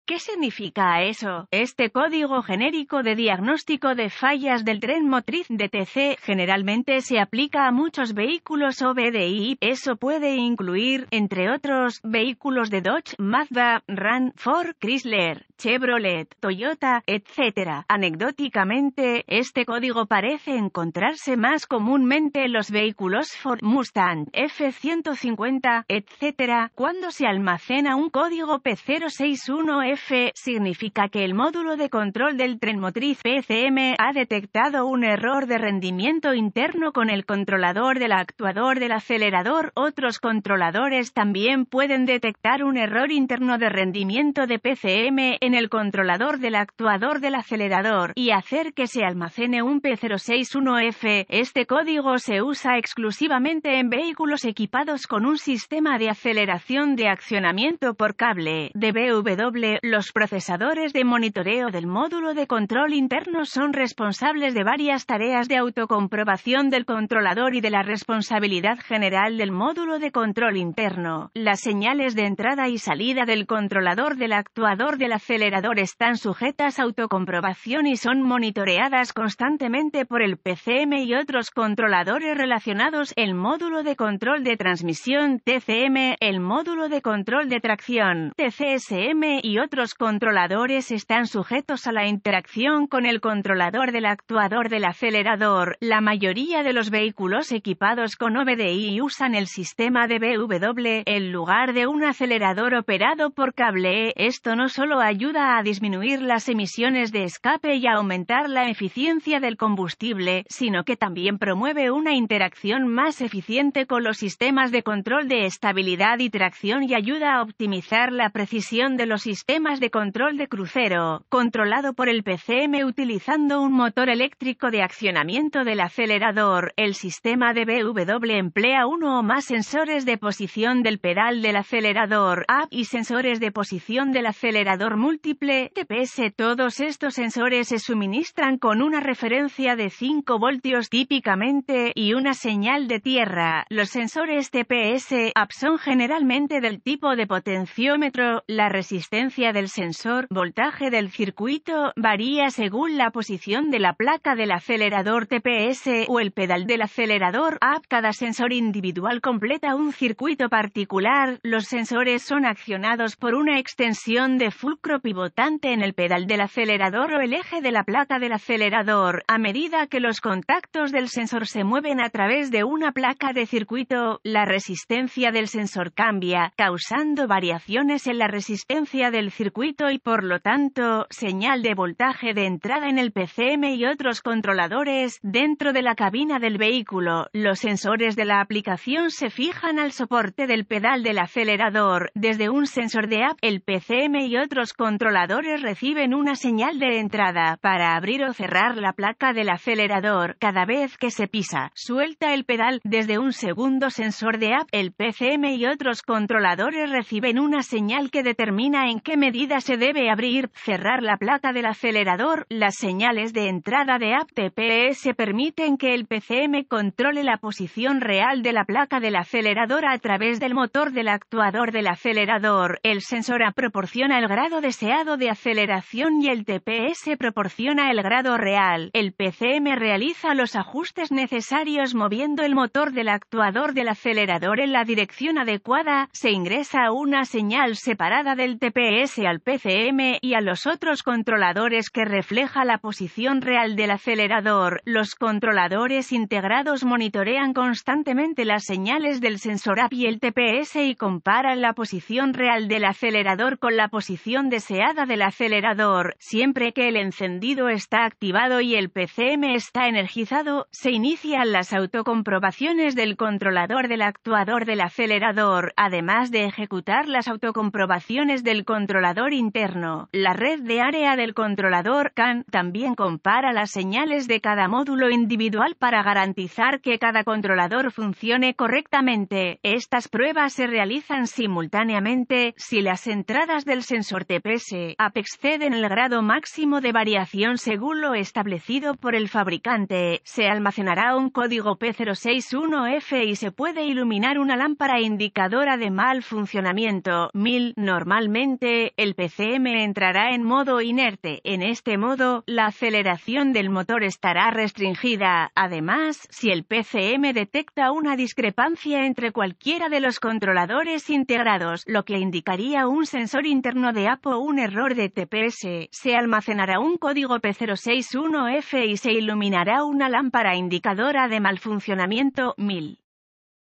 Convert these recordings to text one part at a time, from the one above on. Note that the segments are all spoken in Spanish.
¿Qué significa eso? Este código genérico de diagnóstico de fallas del tren motriz DTC generalmente se aplica a muchos vehículos OBDI. Eso puede incluir, entre otros, vehículos de Dodge, Mazda, Ram, Ford, Chrysler, Chevrolet, Toyota, etc. Anecdóticamente, este código parece encontrarse más comúnmente en los vehículos Ford Mustang, F-150, etc. Cuando se almacena un código P061F, significa que el módulo de control del tren motriz PCM ha detectado un error de rendimiento interno con el controlador del actuador del acelerador. Otros controladores también pueden detectar un error interno de rendimiento de PCM en el controlador del actuador del acelerador y hacer que se almacene un P061F. Este código se usa exclusivamente en vehículos equipados con un sistema de aceleración de accionamiento por cable, DBW. Los procesadores de monitoreo del módulo de control interno son responsables de varias tareas de autocomprobación del controlador y de la responsabilidad general del módulo de control interno. Las señales de entrada y salida del controlador del actuador del acelerador están sujetas a autocomprobación y son monitoreadas constantemente por el PCM y otros controladores relacionados. El módulo de control de transmisión TCM, el módulo de control de tracción TCSM y otros controladores están sujetos a la interacción con el controlador del actuador del acelerador. La mayoría de los vehículos equipados con OBDI usan el sistema DBW en lugar de un acelerador operado por cable. Esto no solo ayuda a disminuir las emisiones de escape y a aumentar la eficiencia del combustible, sino que también promueve una interacción más eficiente con los sistemas de control de estabilidad y tracción y ayuda a optimizar la precisión de los sistemas de control de crucero, controlado por el PCM utilizando un motor eléctrico de accionamiento del acelerador. El sistema DBW emplea uno o más sensores de posición del pedal del acelerador, up, y sensores de posición del acelerador múltiple, TPS. Todos estos sensores se suministran con una referencia de 5 voltios típicamente y una señal de tierra. Los sensores TPS, up, son generalmente del tipo de potenciómetro. La resistencia del sensor, voltaje del circuito, varía según la posición de la placa del acelerador TPS o el pedal del acelerador up. Cada sensor individual completa un circuito particular. Los sensores son accionados por una extensión de fulcro pivotante en el pedal del acelerador o el eje de la placa del acelerador. A medida que los contactos del sensor se mueven a través de una placa de circuito, la resistencia del sensor cambia, causando variaciones en la resistencia del circuito y por lo tanto, señal de voltaje de entrada en el PCM y otros controladores. Dentro de la cabina del vehículo, los sensores de la aplicación se fijan al soporte del pedal del acelerador. Desde un sensor de up, el PCM y otros controladores reciben una señal de entrada para abrir o cerrar la placa del acelerador. Cada vez que se pisa, suelta el pedal. Desde un segundo sensor de up, el PCM y otros controladores reciben una señal que determina en qué medida se debe abrir, cerrar la placa del acelerador. Las señales de entrada de up TPS permiten que el PCM controle la posición real de la placa del acelerador a través del motor del actuador del acelerador. El sensor A proporciona el grado deseado de aceleración y el TPS proporciona el grado real. El PCM realiza los ajustes necesarios moviendo el motor del actuador del acelerador en la dirección adecuada. Se ingresa una señal separada del TPS al PCM y a los otros controladores que refleja la posición real del acelerador. Los controladores integrados monitorean constantemente las señales del sensor up y el TPS y comparan la posición real del acelerador con la posición deseada del acelerador. Siempre que el encendido está activado y el PCM está energizado, se inician las autocomprobaciones del controlador del actuador del acelerador, además de ejecutar las autocomprobaciones del controlador interno. La red de área del controlador CAN también compara las señales de cada módulo individual para garantizar que cada controlador funcione correctamente. Estas pruebas se realizan simultáneamente si las entradas del sensor TPS TPS exceden el grado máximo de variación según lo establecido por el fabricante, se almacenará un código P061F y se puede iluminar una lámpara indicadora de mal funcionamiento. 1000. Normalmente, el PCM entrará en modo inerte. En este modo, la aceleración del motor estará restringida. Además, si el PCM detecta una discrepancia entre cualquiera de los controladores integrados, lo que indicaría un sensor interno de APO o un error de TPS, se almacenará un código P061F y se iluminará una lámpara indicadora de mal funcionamiento. 1000.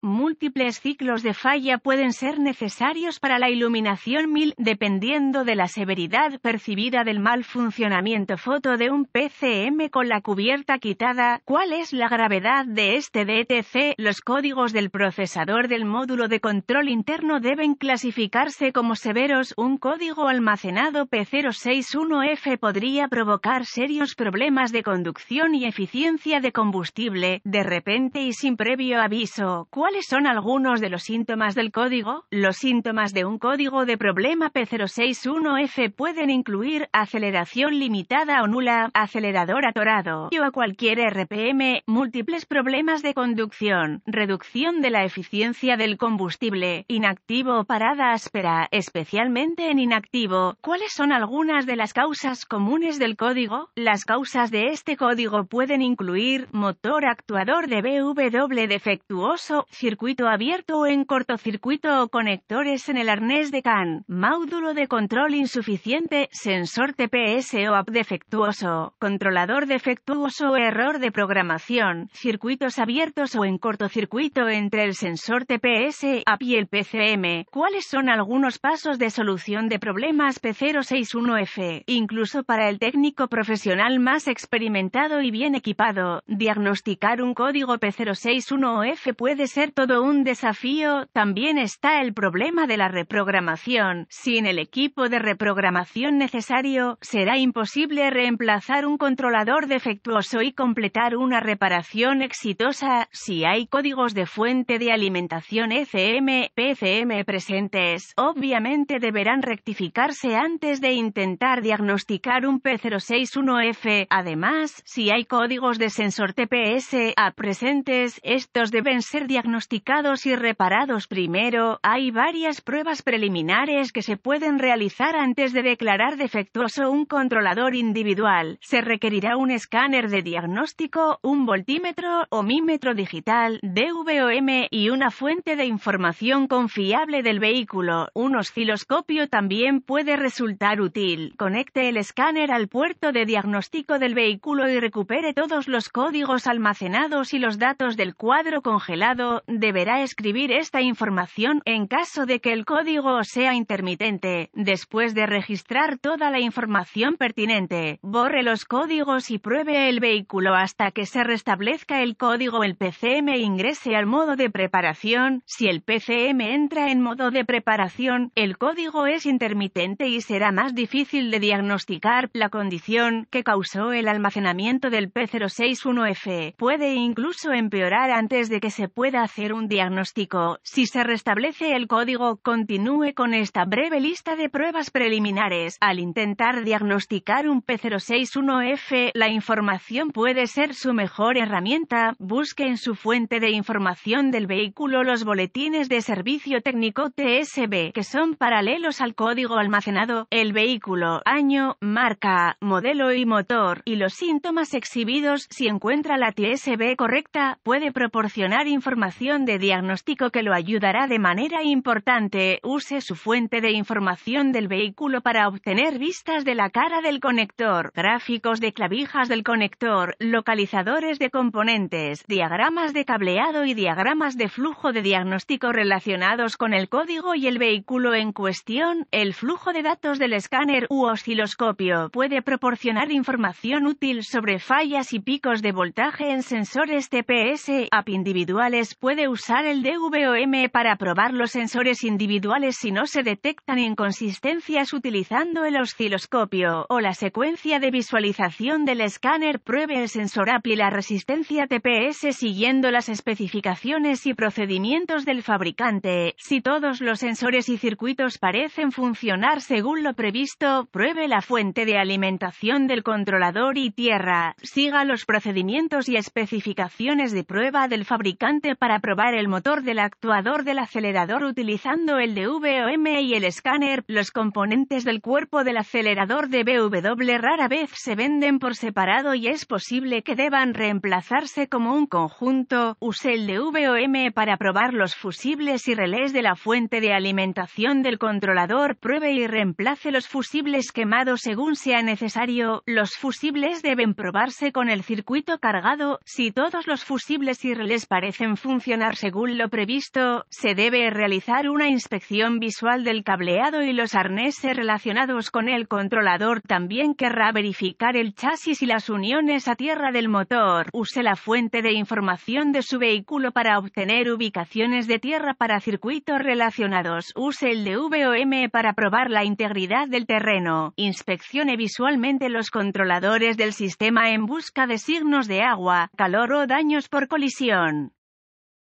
Múltiples ciclos de falla pueden ser necesarios para la iluminación 1000, dependiendo de la severidad percibida del mal funcionamiento. Foto de un PCM con la cubierta quitada. ¿Cuál es la gravedad de este DTC? Los códigos del procesador del módulo de control interno deben clasificarse como severos. Un código almacenado P061F podría provocar serios problemas de conducción y eficiencia de combustible, de repente y sin previo aviso. ¿Cuáles son algunos de los síntomas del código? Los síntomas de un código de problema P061F pueden incluir aceleración limitada o nula, acelerador atorado, o a cualquier RPM, múltiples problemas de conducción, reducción de la eficiencia del combustible, inactivo o parada áspera, especialmente en inactivo. ¿Cuáles son algunas de las causas comunes del código? Las causas de este código pueden incluir motor actuador de BW defectuoso, circuito abierto o en cortocircuito o conectores en el arnés de CAN, módulo de control insuficiente, sensor TPS o AP defectuoso, controlador defectuoso o error de programación, circuitos abiertos o en cortocircuito entre el sensor TPS, AP y el PCM. ¿Cuáles son algunos pasos de solución de problemas P061F? Incluso para el técnico profesional más experimentado y bien equipado, diagnosticar un código P061F puede ser todo un desafío. También está el problema de la reprogramación. Sin el equipo de reprogramación necesario, será imposible reemplazar un controlador defectuoso y completar una reparación exitosa. Si hay códigos de fuente de alimentación ECM, PCM presentes, obviamente deberán rectificarse antes de intentar diagnosticar un P061F. Además, si hay códigos de sensor TPS presentes, estos deben ser diagnosticados y reparados primero. Hay varias pruebas preliminares que se pueden realizar antes de declarar defectuoso un controlador individual. Se requerirá un escáner de diagnóstico, un voltímetro o mímetro digital, DVOM y una fuente de información confiable del vehículo. Un osciloscopio también puede resultar útil. Conecte el escáner al puerto de diagnóstico del vehículo y recupere todos los códigos almacenados y los datos del cuadro congelado. Deberá escribir esta información en caso de que el código sea intermitente. Después de registrar toda la información pertinente, borre los códigos y pruebe el vehículo hasta que se restablezca el código. El PCM ingrese al modo de preparación. Si el PCM entra en modo de preparación, el código es intermitente y será más difícil de diagnosticar. La condición que causó el almacenamiento del P061F puede incluso empeorar antes de que se pueda hacer un diagnóstico. Si se restablece el código, continúe con esta breve lista de pruebas preliminares. Al intentar diagnosticar un P061F, la información puede ser su mejor herramienta. Busque en su fuente de información del vehículo los boletines de servicio técnico TSB, que son paralelos al código almacenado, el vehículo, año, marca, modelo y motor, y los síntomas exhibidos. Si encuentra la TSB correcta, puede proporcionar información de diagnóstico que lo ayudará de manera importante. Use su fuente de información del vehículo para obtener vistas de la cara del conector, gráficos de clavijas del conector, localizadores de componentes, diagramas de cableado y diagramas de flujo de diagnóstico relacionados con el código y el vehículo en cuestión. El flujo de datos del escáner u osciloscopio puede proporcionar información útil sobre fallas y picos de voltaje en sensores TPS. AP individuales pueden puede usar el DVOM para probar los sensores individuales si no se detectan inconsistencias utilizando el osciloscopio o la secuencia de visualización del escáner. Pruebe el sensor API y la resistencia TPS siguiendo las especificaciones y procedimientos del fabricante. Si todos los sensores y circuitos parecen funcionar según lo previsto, pruebe la fuente de alimentación del controlador y tierra. Siga los procedimientos y especificaciones de prueba del fabricante para probar el motor del actuador del acelerador utilizando el DVOM y el escáner. Los componentes del cuerpo del acelerador de BW rara vez se venden por separado y es posible que deban reemplazarse como un conjunto. Use el DVOM para probar los fusibles y relés de la fuente de alimentación del controlador. Pruebe y reemplace los fusibles quemados según sea necesario. Los fusibles deben probarse con el circuito cargado. Si todos los fusibles y relés parecen funcionar según lo previsto, se debe realizar una inspección visual del cableado y los arneses relacionados con el controlador. También querrá verificar el chasis y las uniones a tierra del motor. Use la fuente de información de su vehículo para obtener ubicaciones de tierra para circuitos relacionados. Use el DVOM para probar la integridad del terreno. Inspeccione visualmente los controladores del sistema en busca de signos de agua, calor o daños por colisión.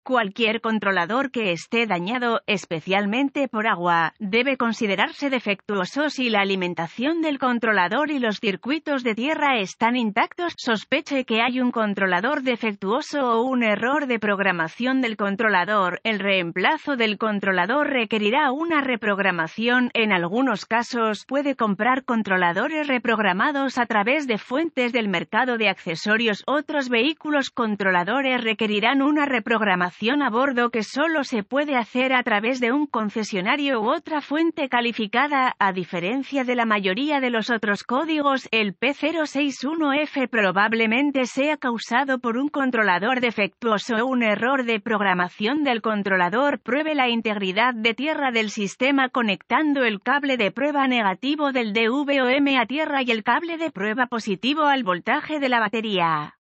Cualquier controlador que esté dañado, especialmente por agua, debe considerarse defectuoso si la alimentación del controlador y los circuitos de tierra están intactos. Sospeche que hay un controlador defectuoso o un error de programación del controlador. El reemplazo del controlador requerirá una reprogramación. En algunos casos, puede comprar controladores reprogramados a través de fuentes del mercado de accesorios. Otros vehículos controladores requerirán una reprogramación a bordo que solo se puede hacer a través de un concesionario u otra fuente calificada. A diferencia de la mayoría de los otros códigos, el P061F probablemente sea causado por un controlador defectuoso o un error de programación del controlador. Pruebe la integridad de tierra del sistema conectando el cable de prueba negativo del DVOM a tierra y el cable de prueba positivo al voltaje de la batería.